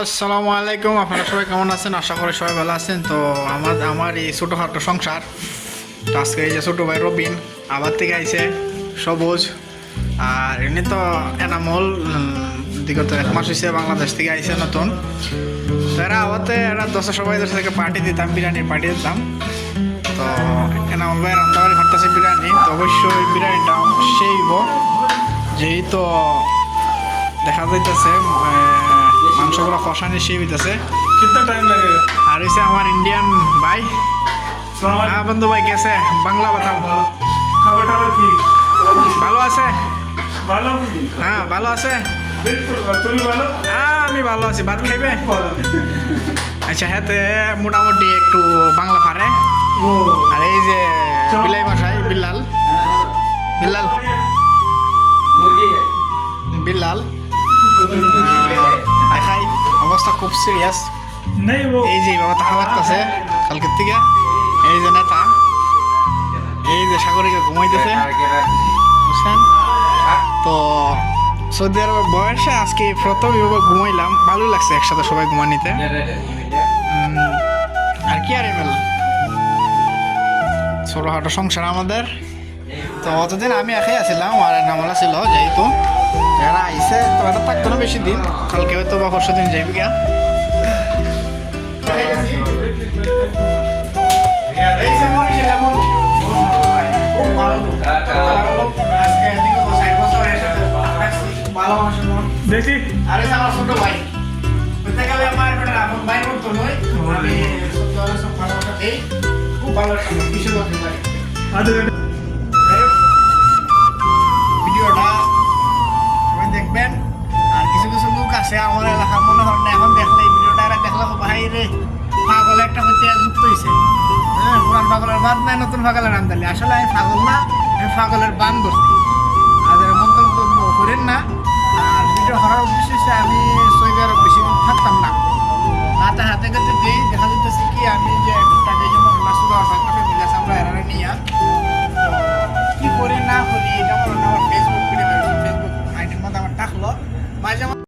আসসালামু আলাইকুম, আপনারা সবাই কেমন আছেন? আশা করি সবাই ভালো আছেন। তো আমার এই ছোটোখাটো সংসার। তো আজকে এই যে ছোটো ভাই রবিন আবার থেকে আইছে, সবুজ আর এমনি তো এনামল বিগত 1 মাস হয়েছে বাংলাদেশ থেকে আইছে নতুন। তো এরা আওয়াতে এরা সবাই থেকে পার্টি দিতাম, বিরিয়ানির পার্টি দিতাম। তো এনামল ভাই রান্নাবাড়ি করতেছে বিরিয়ানি, তো অবশ্যই বিরিয়ানিটা সেইব যেই তো দেখা যাইতেছে মাংসগুলো কষানি সেই হইতেছে। कितना टाइम लगेगा? আর হইছে আমার ইন্ডিয়ান ভাই। হ্যাঁ বন্ধু ভাই, কেসে বাংলা বাতাও। खबर टबर ठीक ভালো আছে? ভালো হ্যাঁ ভালো আছে। बिल्कुल তুমি ভালো? হ্যাঁ আমি ভালো আছি। ভাত খাইবে? ভালো। আচ্ছা, হাতে মোটামুটি একটু বাংলা পারে। ও আর এই যে বিলাই মশাই বিল্লাল বিল্লাল বিল্লাল খাই অবস্থা খুব সিরিয়াস। नहीं वो এই যে বাবা তাহা লাগতেছে কালকের থেকে। এই যে নেতা, এই যে সাগরিকা ঘুমাইতেছে, বুঝছেন? তো সৌদি আরবের বয়সে আজকে প্রথম এভাবে ঘুমাইলাম, ভালোই লাগছে একসাথে সবাই ঘুমানিতে। আর কি আর এমএল ছোটোখাটো সংসার আমাদের। তো অতদিন আমি একাই আসছিলাম আর নামলা ছিল, যেহেতু এরা আইসে তো এটা থাকতো না বেশি দিন, কালকে হয়তো বা পরশু দিন যাইবি গা। দেখি আরে আমার ছোট ভাই বলতে গেলে আমার আপন ভাই মতো নয়। আমি ছোট সব ভালোবাসাতেই খুব ভালো একটা বিশেষ করতে পারি। আদে ভিডিওটা সবাই দেখবেন। আর কিছু কিছু লোক আছে আমার এলাকার, মনে হয় না এখন দেখলে এই ভিডিওটা এরা দেখলে ভাই রে পাগল একটা হচ্ছে যুক্ত হয়েছে। হ্যাঁ, পুরান পাগলের বাদ নাই, নতুন পাগলের আন্দালি। আসলে আমি পাগল না, আমি পাগলের বান ধরছি। আর মন্তব্য করেন না। আর ভিডিও করার উদ্দেশ্য হচ্ছে আমি